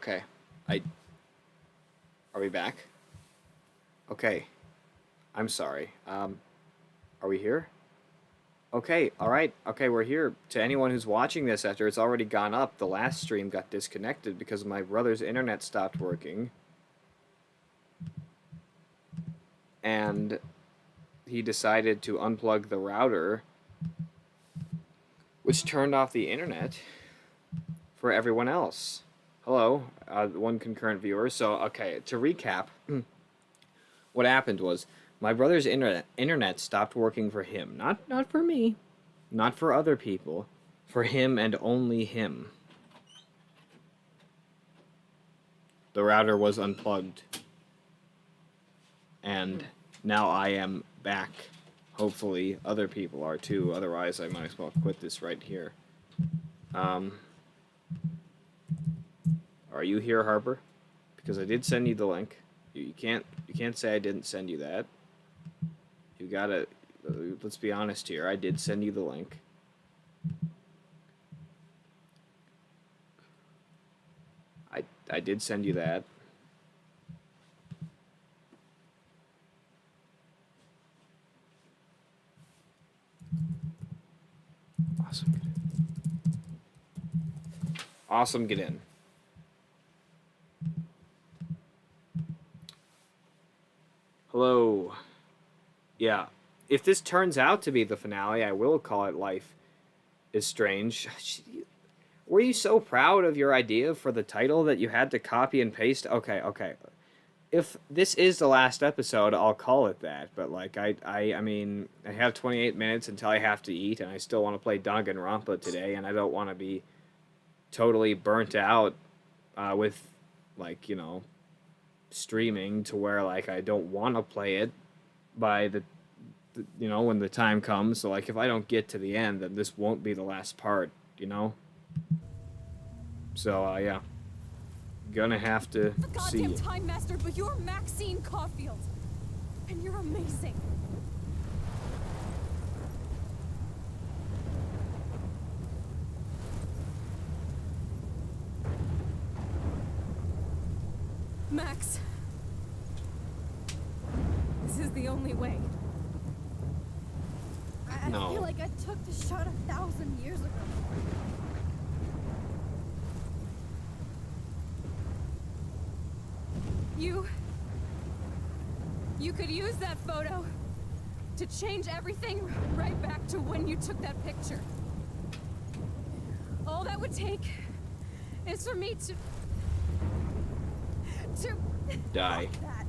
Okay. I... Are we back? Okay. I'm sorry. Are we here? Okay, alright. Okay, we're here. To anyone who's watching this after it's already gone up, the last stream got disconnected because my brother's internet stopped working. And he decided to unplug the router, which turned off the internet for everyone else. Hello, one concurrent viewer. So, okay, to recap, what happened was my brother's internet stopped working for him. Not for me, not for other people, for him and only him. The router was unplugged. And now I am back. Hopefully other people are too, otherwise I might as well quit this right here. Are you here, Harper? Because I did send you the link. You can't say I didn't send you that. You gotta, let's be honest here. I did send you the link. I did send you that. Awesome. Awesome, get in. Hello. Yeah. If this turns out to be the finale, I will call it Life is Strange. Were you so proud of your idea for the title that you had to copy and paste? Okay. If this is the last episode, I'll call it that. But, like, I mean, I have 28 minutes until I have to eat, and I still want to play Danganronpa today, and I don't want to be totally burnt out with, like, you know, streaming to where, like, I don't want to play it by the you know, when the time comes. So, like, if I don't get to the end, then this won't be the last part, you know? So, yeah. Gonna have to see. Goddamn Time Master, but you're Maxine Caulfield. And you're amazing. Max. This is the only way. I feel like I took the shot 1,000 years ago. You could use that photo to change everything right back to when you took that picture. All that would take is for me to die. That.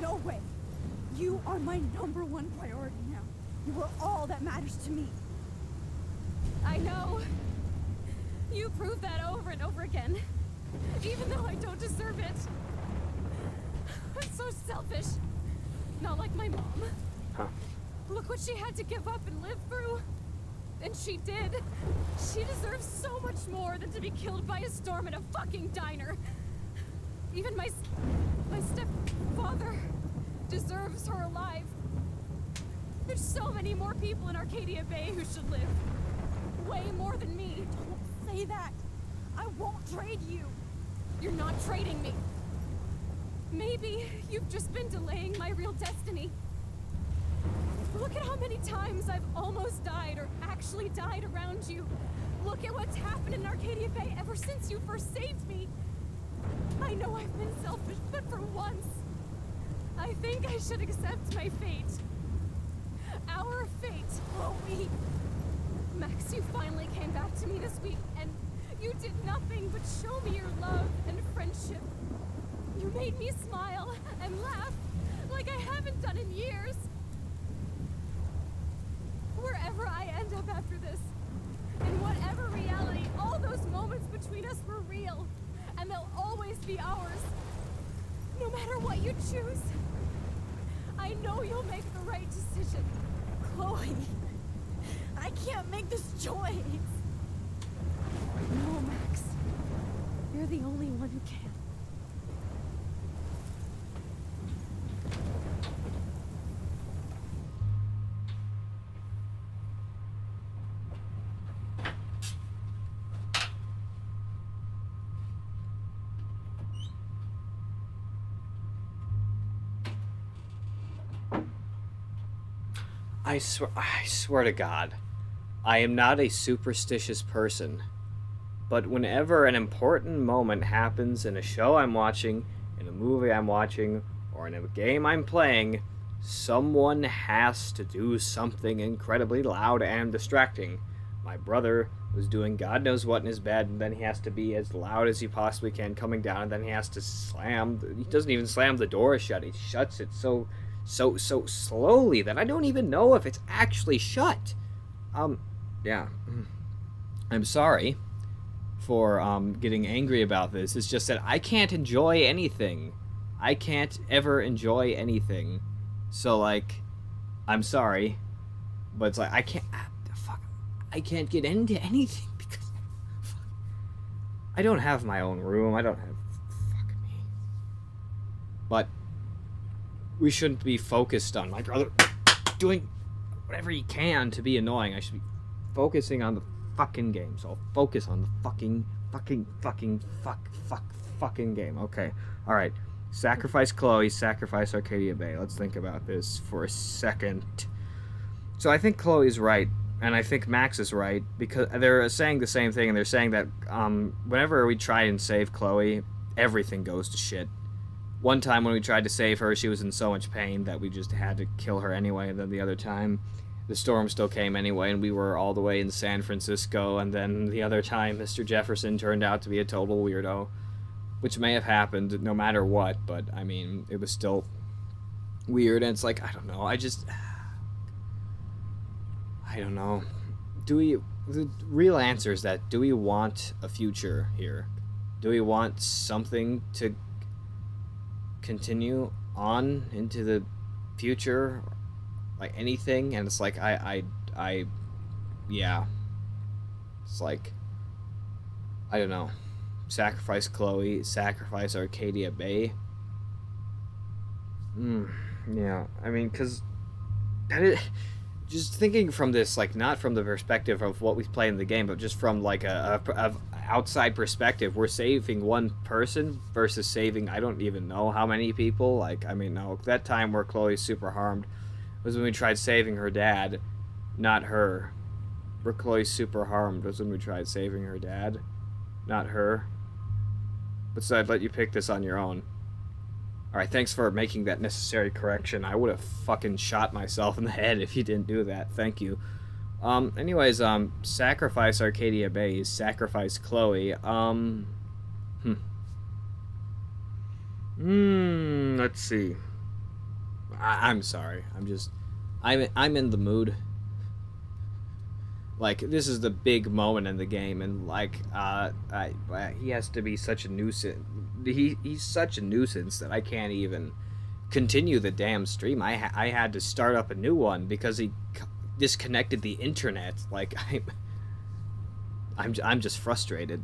No way. You are my #1 priority now. You are all that matters to me. I know. You prove that over and over again. Even though I don't deserve it. I'm so selfish. Not like my mom. Huh. Look what she had to give up and live through. And she did. She deserves so much more than to be killed by a storm in a fucking diner. Even my stepfather deserves her alive. There's so many more people in Arcadia Bay who should live. Way more than me. Don't say that. I won't trade you. You're not trading me. Maybe you've just been delaying my real destiny. Look at how many times I've almost died or actually died around you. Look at what's happened in Arcadia Bay ever since you first saved me. I know I've been selfish, but for once, I think I should accept my fate. Our fate, Chloe. Max, you finally came back to me this week, and you did nothing but show me your love and friendship. You made me smile and laugh like I haven't done in years. Wherever I end up after this, in whatever reality, all those moments between us were real, and they'll always be ours. No matter what you choose, I know you'll make the right decision. Chloe, I can't make this choice. No, Max. You're the only one who can. I swear to God, I am not a superstitious person. But whenever an important moment happens in a show I'm watching, in a movie I'm watching, or in a game I'm playing, someone has to do something incredibly loud and distracting. My brother was doing God knows what in his bed, and then he has to be as loud as he possibly can coming down, and then he has to slam. He doesn't even slam the door shut. He shuts it so slowly that I don't even know if it's actually shut. Yeah. I'm sorry for getting angry about this. It's just that I can't enjoy anything. I can't ever enjoy anything. So like, I'm sorry, but it's like I can't get into anything because I don't have my own room. I don't have fuck me. But we shouldn't be focused on my brother doing whatever he can to be annoying. I should be focusing on the fucking game. So I'll focus on the fucking game. Okay. All right. Sacrifice Chloe, sacrifice Arcadia Bay. Let's think about this for a second. So I think Chloe's right, and I think Max is right, because they're saying the same thing, and they're saying that whenever we try and save Chloe, everything goes to shit. One time when we tried to save her, she was in so much pain that we just had to kill her anyway, and then the other time, the storm still came anyway, and we were all the way in San Francisco, and then the other time, Mr. Jefferson turned out to be a total weirdo. Which may have happened no matter what, but I mean, it was still weird, and it's like, I don't know, I don't know. The real answer is that, do we want a future here? Do we want something to continue on into the future? Like anything? And it's like, yeah. It's like, I don't know. Sacrifice Chloe, sacrifice Arcadia Bay. Yeah, I mean, because just thinking from this, like, not from the perspective of what we play in the game, but just from, like, a outside perspective, we're saving one person versus saving, I don't even know how many people. Like, I mean, no, that time where Chloe's super harmed was when we tried saving her dad, not her. Where Chloe's super harmed was when we tried saving her dad, not her. But so I'd let you pick this on your own. Alright, thanks for making that necessary correction. I would have fucking shot myself in the head if you didn't do that. Thank you. Anyways, sacrifice Arcadia Bay, sacrifice Chloe. Let's see. I'm sorry. I'm in the mood. Like, this is the big moment in the game, and like, he has to be such a nuisance. He's such a nuisance that I can't even continue the damn stream. I had to start up a new one because he disconnected the internet. Like, I'm just frustrated,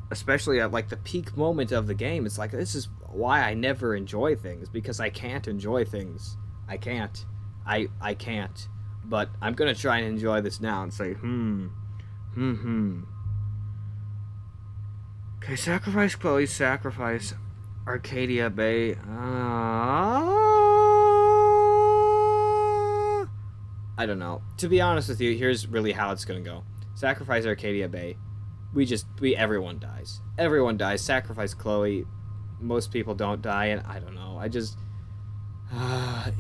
especially at like the peak moment of the game. It's like, this is why I never enjoy things, because I can't enjoy things. I can't. But I'm gonna try and enjoy this now and say, Okay, sacrifice Chloe, sacrifice Arcadia Bay. I don't know. To be honest with you, here's really how it's gonna go. Sacrifice Arcadia Bay. Everyone dies. Everyone dies. Sacrifice Chloe. Most people don't die, and I don't know.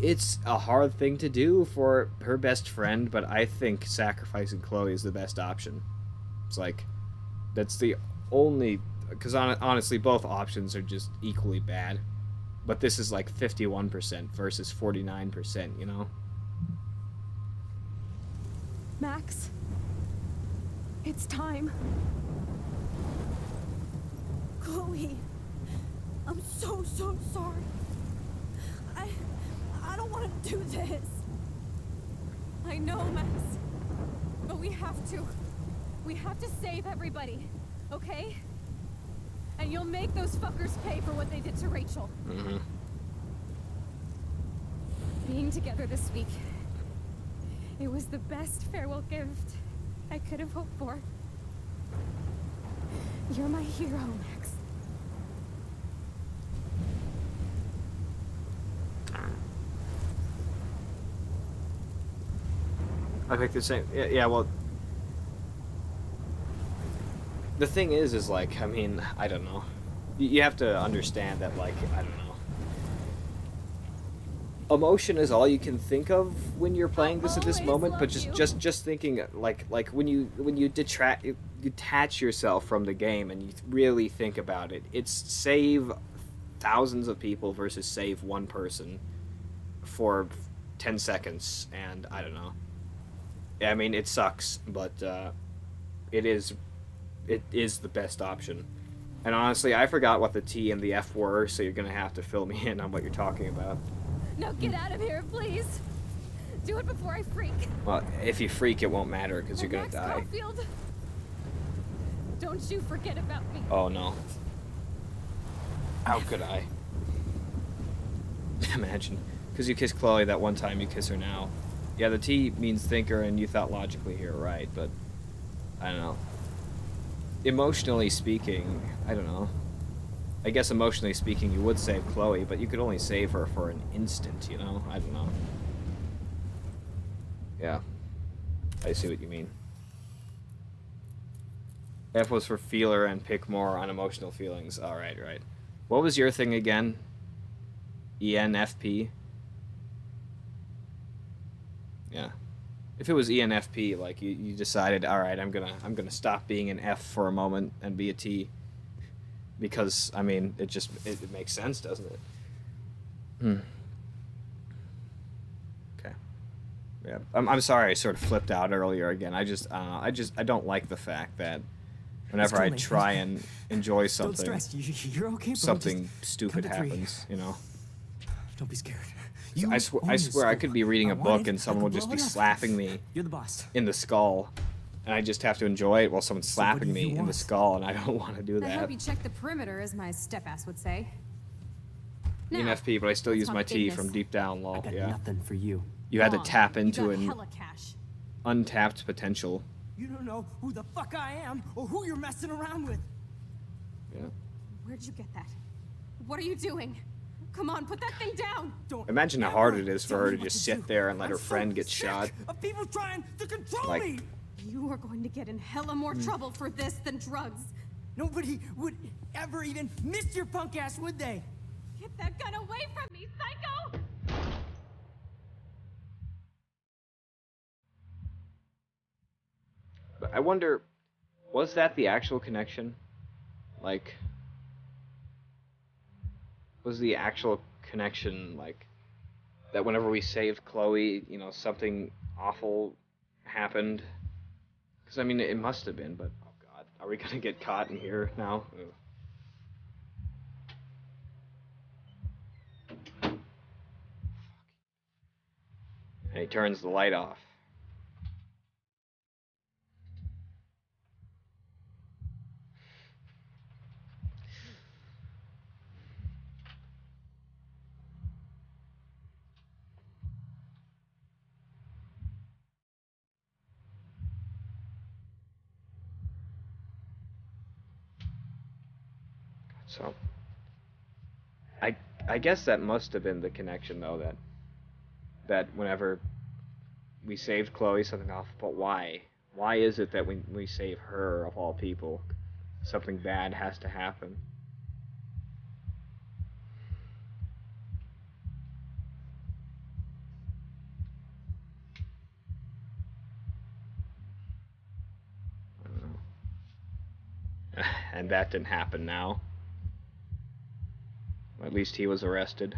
It's a hard thing to do for her best friend, but I think sacrificing Chloe is the best option. It's like, that's the only, because honestly, both options are just equally bad. But this is like 51% versus 49%, you know? Max, it's time. Chloe, I'm so sorry. I don't want to do this. I know, Max. But we have to. We have to save everybody, okay? And you'll make those fuckers pay for what they did to Rachel. Mm-hmm. Being together this week, it was the best farewell gift I could have hoped for. You're my hero, Max. I picked the same. Yeah, yeah, well, the thing is like, I mean, I don't know. You have to understand that, like, I don't know. Emotion is all you can think of when you're playing this at this always moment, but love you. just thinking like when you detach yourself from the game and you really think about it, it's save thousands of people versus save one person for 10 seconds, and I don't know. I mean, it sucks, but it is it is the best option. And honestly, I forgot what the T and the F were, so you're gonna have to fill me in on what you're talking about. Now get out of here, please. Do it before I freak. Well, if you freak, it won't matter because you're gonna Max die. Caulfield, don't you forget about me. Oh no. How could I? Imagine. Because you kissed Chloe that one time, you kiss her now. Yeah, the T means thinker, and you thought logically here, right? But I don't know. Emotionally speaking, I don't know. I guess emotionally speaking, you would save Chloe, but you could only save her for an instant, you know? I don't know. Yeah. I see what you mean. F was for feeler and pick more on emotional feelings. Alright, right. What was your thing again? ENFP? Yeah. If it was ENFP, like you decided, alright, I'm gonna stop being an F for a moment and be a T. Because I mean, it makes sense, doesn't it? Hmm. Okay. Yeah. I'm sorry I sort of flipped out earlier again. I don't like the fact that whenever cool, I mate. try and enjoy Don't something, stress. You're okay, bro. something Just stupid count to 3. happens, you know. Don't be scared. I own swear the I school. could be reading I a want book it, and I someone can would just blow be it up. slapping me You're the boss. in the skull, and I just have to enjoy it while someone's So what do slapping me you in the want? skull, and I don't want to do I hope that. you check the perimeter, as my step-ass would say. Now, ENFP, but I still let's use talk my T business. from deep down, I lol. got Yeah. nothing for you. You had to Wrong. tap You into got an hella cash. untapped potential. You don't know who the fuck I am or who you're messing around with. Yeah. Where'd you get that? What are you doing? Come on, put that thing down! Don't Imagine how ever hard it is for tell her me to what just to sit do. there and let I'm her so friend get sick shot. of people trying to control Like- me. You are going to get in hella more trouble for this than drugs. Nobody would ever even miss your punk ass, would they? Get that gun away from me, psycho! But I wonder, was that the actual connection? Like, was the actual connection, like, that whenever we saved Chloe, you know, something awful happened? Because, I mean, it must have been, but, oh god, are we gonna get caught in here now? Ugh. And he turns the light off. So, I I guess that must have been the connection, though, that whenever we saved Chloe, something awful, but why? Why is it that when we save her, of all people, something bad has to happen? I don't know. And that didn't happen now. At least he was arrested.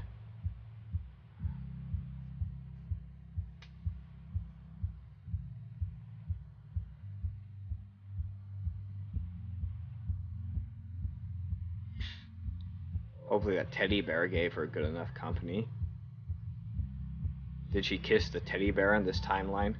Hopefully that teddy bear gave her good enough company. Did she kiss the teddy bear in this timeline?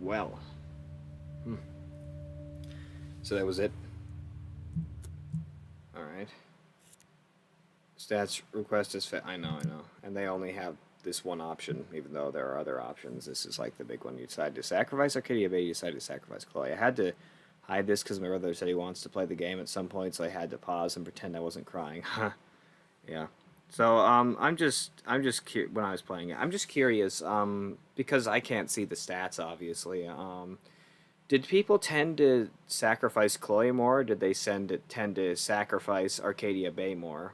Well. So that was it. Alright. Stats request is I know. And they only have this one option, even though there are other options. This is like the big one. You decide to sacrifice Arcadia Bay, you decide to sacrifice Chloe. I had to hide this because my brother said he wants to play the game at some point, so I had to pause and pretend I wasn't crying. Yeah. So I'm just when I was playing it, I'm just curious because I can't see the stats obviously. Did people tend to sacrifice Chloe more? Or did they tend to sacrifice Arcadia Bay more?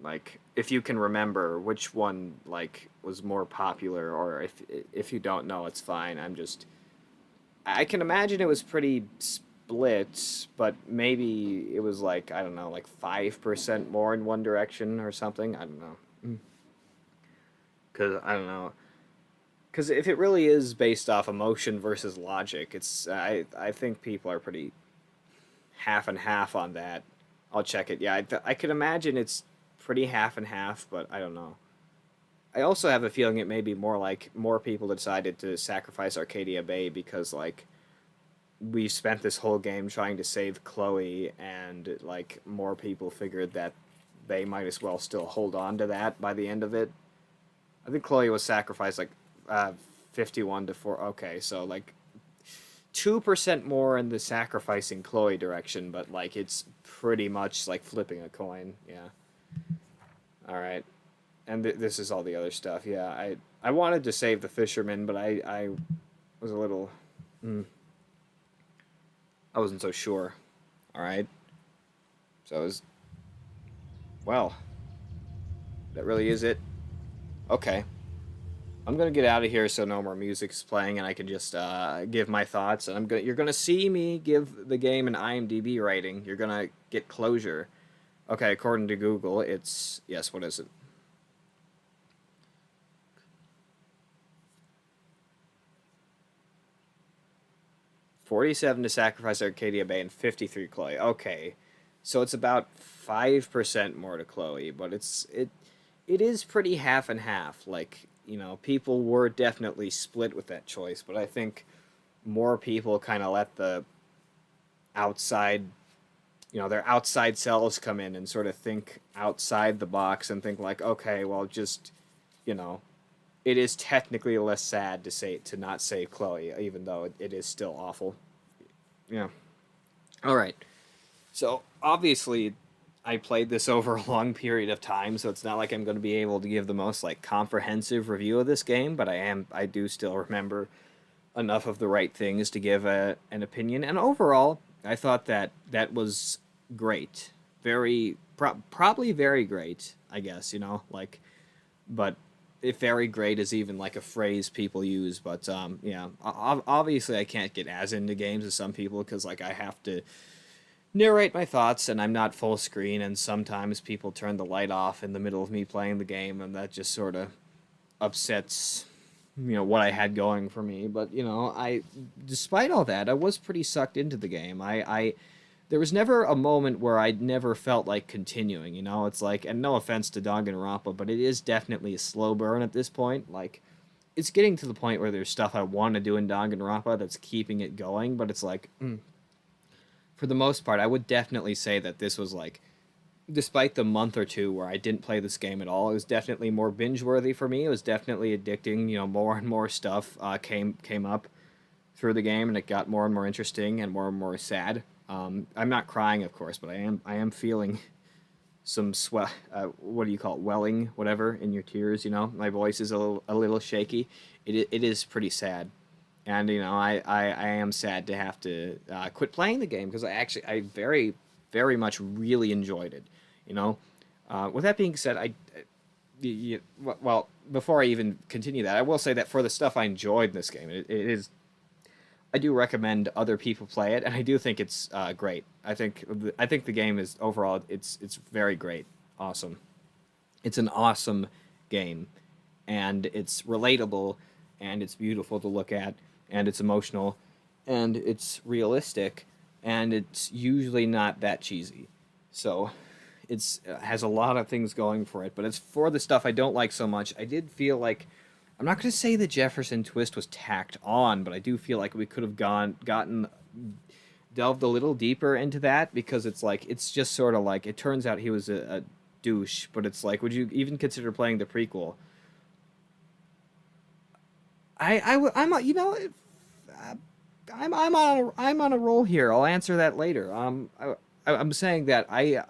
Like, if you can remember which one like was more popular, or if you don't know, it's fine. I can imagine it was pretty split, but maybe it was like, I don't know, like 5% more in one direction or something. I don't know. Cause I don't know. Because if it really is based off emotion versus logic, I think people are pretty half and half on that. I'll check it. Yeah, I could imagine it's pretty half and half, but I don't know. I also have a feeling it may be more like more people decided to sacrifice Arcadia Bay because like we spent this whole game trying to save Chloe, and like more people figured that they might as well still hold on to that by the end of it. I think Chloe was sacrificed like 51 to 4. Okay, so like 2% more in the sacrificing Chloe direction, but like it's pretty much like flipping a coin. Yeah. All right. And this is all the other stuff. Yeah, I wanted to save the fisherman, but I was a little I wasn't so sure. All right. So it was, well, that really is it. Okay. I'm gonna get out of here so no more music's playing and I can just give my thoughts. And you're gonna see me give the game an IMDb rating. You're gonna get closure. Okay, according to Google, it's yes. What is it? 47 to sacrifice Arcadia Bay and 53 Chloe. Okay, so it's about 5% more to Chloe, but it is pretty half and half. Like, you know, people were definitely split with that choice, but I think more people kind of let the outside, you know, their outside selves come in and sort of think outside the box and think like, okay, well, just, you know, it is technically less sad to not save Chloe, even though it is still awful. Yeah. All right. So obviously, I played this over a long period of time, so it's not like I'm going to be able to give the most like comprehensive review of this game, but I do still remember enough of the right things to give an opinion. And overall, I thought that was great, probably very great. I guess, you know, like, but if very great is even like a phrase people use. But yeah, obviously I can't get as into games as some people because like I have to narrate my thoughts and I'm not full screen, and sometimes people turn the light off in the middle of me playing the game, and that just sort of upsets, you know, what I had going for me. But you know, despite all that, I was pretty sucked into the game. There was never a moment where I never felt like continuing, you know? It's like, and no offense to Danganronpa, but it is definitely a slow burn at this point. Like, it's getting to the point where there's stuff I want to do in Danganronpa that's keeping it going, but it's like, for the most part, I would definitely say that this was like, despite the month or two where I didn't play this game at all, it was definitely more binge-worthy for me. It was definitely addicting, you know, more and more stuff came up through the game, and it got more and more interesting and more sad. I'm not crying, of course, but I am feeling some sweat. What do you call it? Welling, whatever, in your tears. You know, my voice is a little shaky. It is pretty sad, and you know, I am sad to have to quit playing the game because I very very much really enjoyed it. You know, with that being said, well, before I even continue that, I will say that for the stuff I enjoyed in this game, it is. I do recommend other people play it, and I do think it's great. I think the game is overall it's very great, awesome. It's an awesome game, and it's relatable, and it's beautiful to look at, and it's emotional, and it's realistic, and it's usually not that cheesy. So, it has a lot of things going for it, but it's for the stuff I don't like so much. I did feel like I'm not going to say the Jefferson twist was tacked on, but I do feel like we could have gotten delved a little deeper into that, because it's like it's just sort of like it turns out he was a douche, but it's like, would you even consider playing the prequel? I'm you know I'm on a roll here. I'll answer that later. I'm saying that I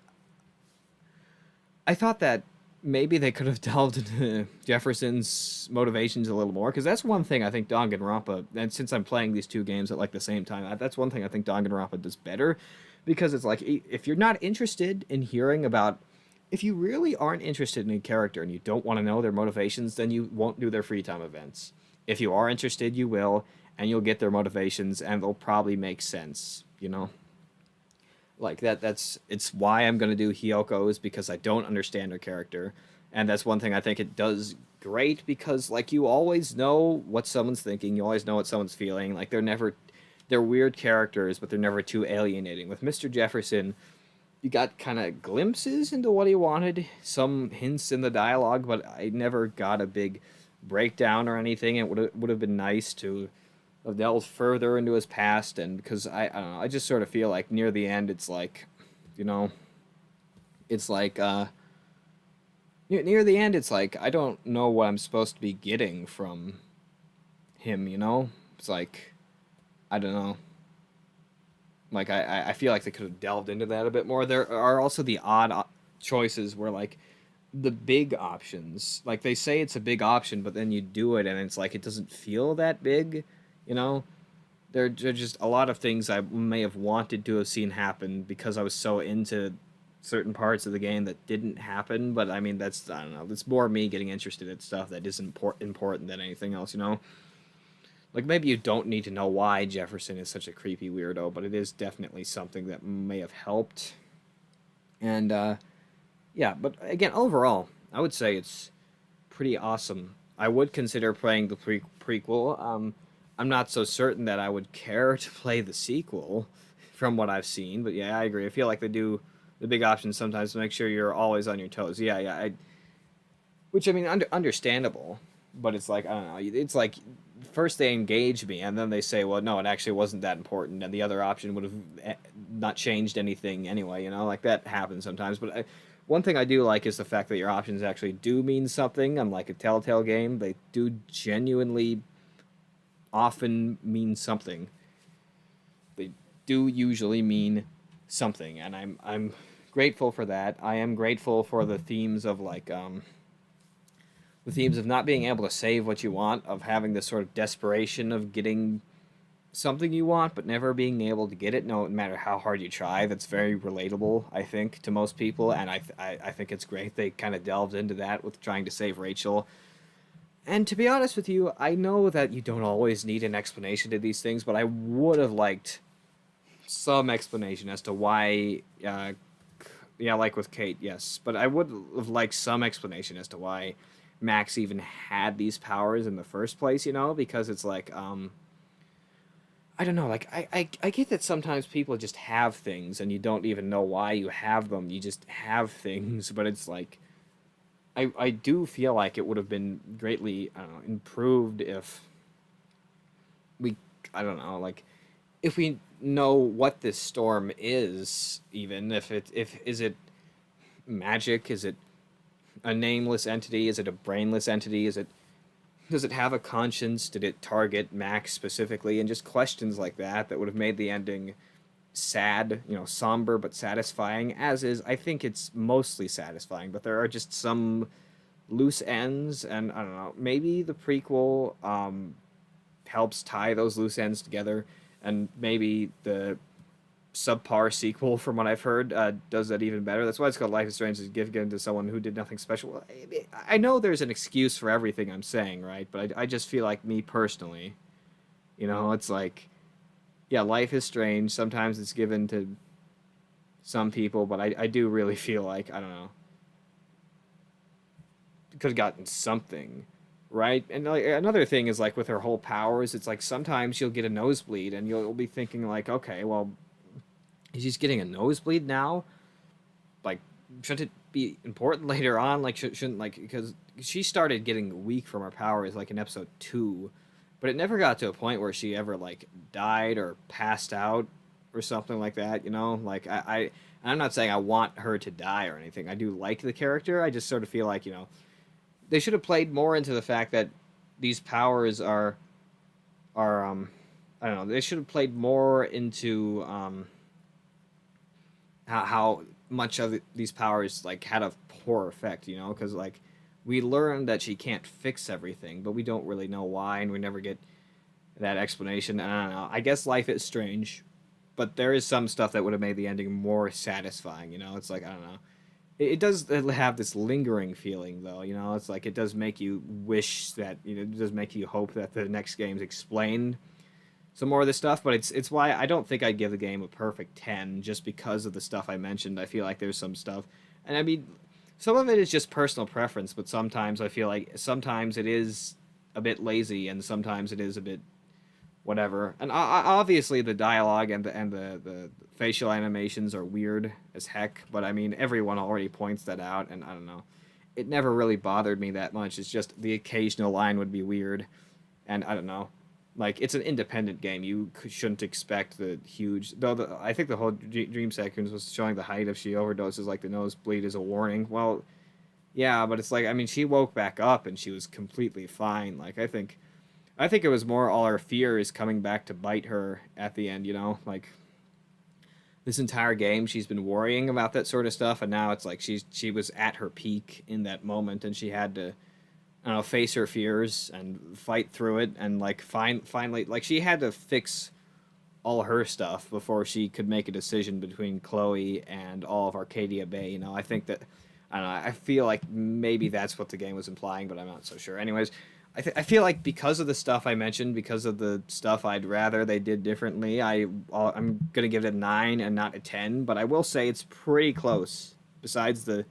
thought that maybe they could have delved into Jefferson's motivations a little more, because that's one thing I think Danganronpa, and since I'm playing these two games at like the same time, that's one thing I think Danganronpa does better, because it's like if you're not interested in hearing about, if you really aren't interested in a character and you don't want to know their motivations, then you won't do their free time events. If you are interested, you will, and you'll get their motivations, and they'll probably make sense, you know? Like that's it's why I'm gonna do Hyoko's, because I don't understand her character, and that's one thing I think it does great, because like you always know what someone's thinking, you always know what someone's feeling. Like they're weird characters, but they're never too alienating. With Mr. Jefferson, you got kind of glimpses into what he wanted, some hints in the dialogue, but I never got a big breakdown or anything. It would have been nice to have delved further into his past, and because I don't know, I just sort of feel like near the end it's like, you know, it's like near the end it's like I don't know what I'm supposed to be getting from him, you know? It's like, I don't know. Like I feel like they could have delved into that a bit more. There are also the odd choices where like the big options, like they say it's a big option, but then you do it and it's like it doesn't feel that big, you know? There are just a lot of things I may have wanted to have seen happen because I was so into certain parts of the game that didn't happen. But I mean, that's, I don't know, that's more me getting interested in stuff that isn't important than anything else, you know? Like, maybe you don't need to know why Jefferson is such a creepy weirdo, but it is definitely something that may have helped. And, yeah, but again, overall, I would say it's pretty awesome. I would consider playing the prequel. I'm not so certain that I would care to play the sequel from what I've seen, but yeah, I agree. I feel like they do the big options sometimes to make sure you're always on your toes. Yeah, which I mean, understandable, but it's like, I don't know, it's like first they engage me and then they say, well, no, it actually wasn't that important, and the other option would have not changed anything anyway, you know, like that happens sometimes. But one thing I do like is the fact that your options actually do mean something. Unlike a Telltale game, they do genuinely often mean something. They do usually mean something, and I'm grateful for that. I am grateful for the themes of like the themes of not being able to save what you want, of having this sort of desperation of getting something you want but never being able to get it, no matter how hard you try. That's very relatable, I think, to most people, and I think it's great they kind of delved into that with trying to save Rachel. And to be honest with you, I know that you don't always need an explanation to these things, but I would have liked some explanation as to why, yeah, like with Kate, yes, but I would have liked some explanation as to why Max even had these powers in the first place, you know, because it's like, I don't know, like, I get that sometimes people just have things and you don't even know why you have them, you just have things, but it's like, I do feel like it would have been greatly, I don't know, improved if we, I don't know, like, if we know what this storm is, even, is it magic, is it a nameless entity, is it a brainless entity, does it have a conscience, did it target Max specifically, and just questions like that would have made the ending sad, you know, somber but satisfying. As is, I think it's mostly satisfying, but there are just some loose ends, and I don't know, maybe the prequel helps tie those loose ends together, and maybe the subpar sequel, from what I've heard, does that even better. That's why it's called Life is Strange, is given to someone who did nothing special. Well, I know there's an excuse for everything I'm saying, right? But I just feel like, me personally, you know, it's like, yeah, Life is Strange. Sometimes it's given to some people, but I do really feel like, I don't know, could have gotten something, right? And like, another thing is, like, with her whole powers, it's like sometimes you'll get a nosebleed, and you'll be thinking, like, okay, well, she's getting a nosebleed now? Like, shouldn't it be important later on. Like, shouldn't, like, because she started getting weak from her powers, like, in episode 2. But it never got to a point where she ever, like, died or passed out or something like that, you know? Like, I'm not saying I want her to die or anything. I do like the character. I just sort of feel like, you know, they should have played more into the fact that these powers are I don't know. They should have played more into how much of these powers like had a poor effect, you know, because like we learned that she can't fix everything, but we don't really know why, and we never get that explanation. I don't know. I guess life is strange, but there is some stuff that would have made the ending more satisfying. You know, it's like I don't know. It does have this lingering feeling, though. You know, it's like it does make you wish that you know, it does make you hope that the next games explain some more of this stuff. But it's why I don't think I'd give the game a perfect 10 just because of the stuff I mentioned. I feel like there's some stuff, and I mean, some of it is just personal preference. But sometimes I feel like sometimes it is a bit lazy, and sometimes it is a bit whatever. And obviously the dialogue and the facial animations are weird as heck, but I mean everyone already points that out, and I don't know. It never really bothered me that much. It's just the occasional line would be weird, and I don't know. Like it's an independent game. You shouldn't expect the huge. Though I think the whole dream sequence was showing the height if she overdoses, like the nosebleed is a warning. Well, yeah, but it's like I mean she woke back up and she was completely fine. Like I think it was more all her fears coming back to bite her at the end, you know? Like, this entire game, she's been worrying about that sort of stuff, and now it's like she was at her peak in that moment, and she had to, I don't know, face her fears and fight through it, and, like, finally, like, she had to fix all her stuff before she could make a decision between Chloe and all of Arcadia Bay, you know? I think that, I don't know, I feel like maybe that's what the game was implying, but I'm not so sure. Anyways, I feel like because of the stuff I mentioned, because of the stuff I'd rather they did differently, I'm going to give it a 9 and not a 10, but I will say it's pretty close. Besides the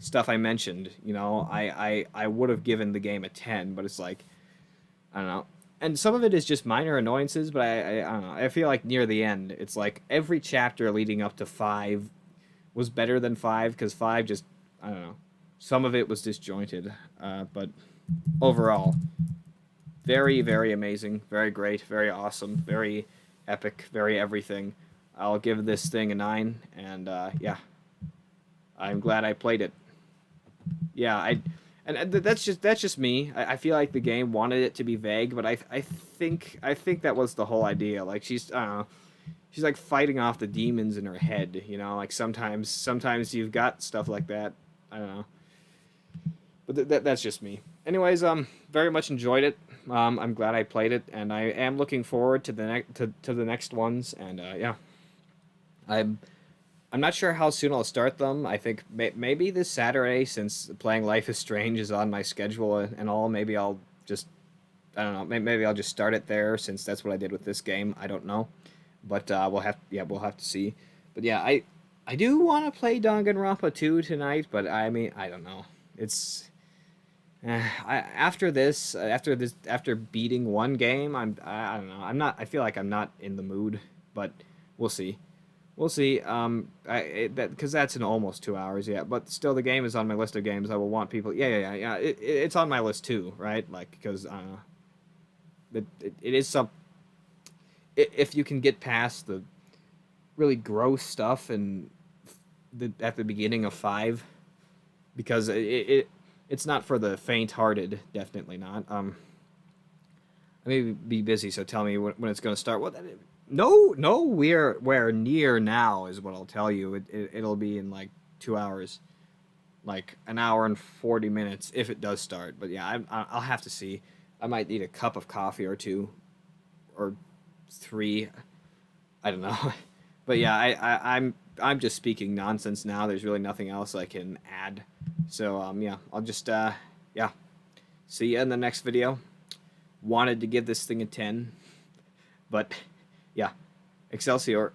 stuff I mentioned, you know, I would have given the game a 10, but it's like, I don't know. And some of it is just minor annoyances, but I don't know. I feel like near the end, it's like every chapter leading up to 5 was better than 5, because 5 just, I don't know. Some of it was disjointed, but overall, very, very amazing, very great, very awesome, very epic, very everything. I'll give this thing a 9, and yeah, I'm glad I played it. Yeah, that's just me. I feel like the game wanted it to be vague, but I think that was the whole idea. Like she's I don't know, she's like fighting off the demons in her head. You know, like sometimes you've got stuff like that. I don't know. But that's just me. Anyways, very much enjoyed it. I'm glad I played it, and I am looking forward to the next ones. And yeah, I'm not sure how soon I'll start them. I think maybe this Saturday, since playing Life is Strange is on my schedule and all. Maybe I'll just I don't know. Maybe I'll just start it there since that's what I did with this game. I don't know, but we'll have to see. But yeah, I do want to play Danganronpa 2 tonight, but I mean I don't know. It's after beating one game, I don't know. I feel like I'm not in the mood, but we'll see. We'll see. Because that's in almost 2 hours, yeah. But still, the game is on my list of games I will want people. Yeah. It's on my list too, right? Like because it is some. If you can get past the really gross stuff and at the beginning of 5, because it's not for the faint-hearted, definitely not. I may be busy, so tell me when it's going to start. Well, where near now is what I'll tell you. It'll be in like 2 hours, like an hour and 40 minutes if it does start. But yeah, I'll have to see. I might need a cup of coffee or 2, or 3. I don't know. But yeah, I'm just speaking nonsense now. There's really nothing else I can add. So yeah, I'll just yeah. See you in the next video. Wanted to give this thing a 10, but yeah, Excelsior.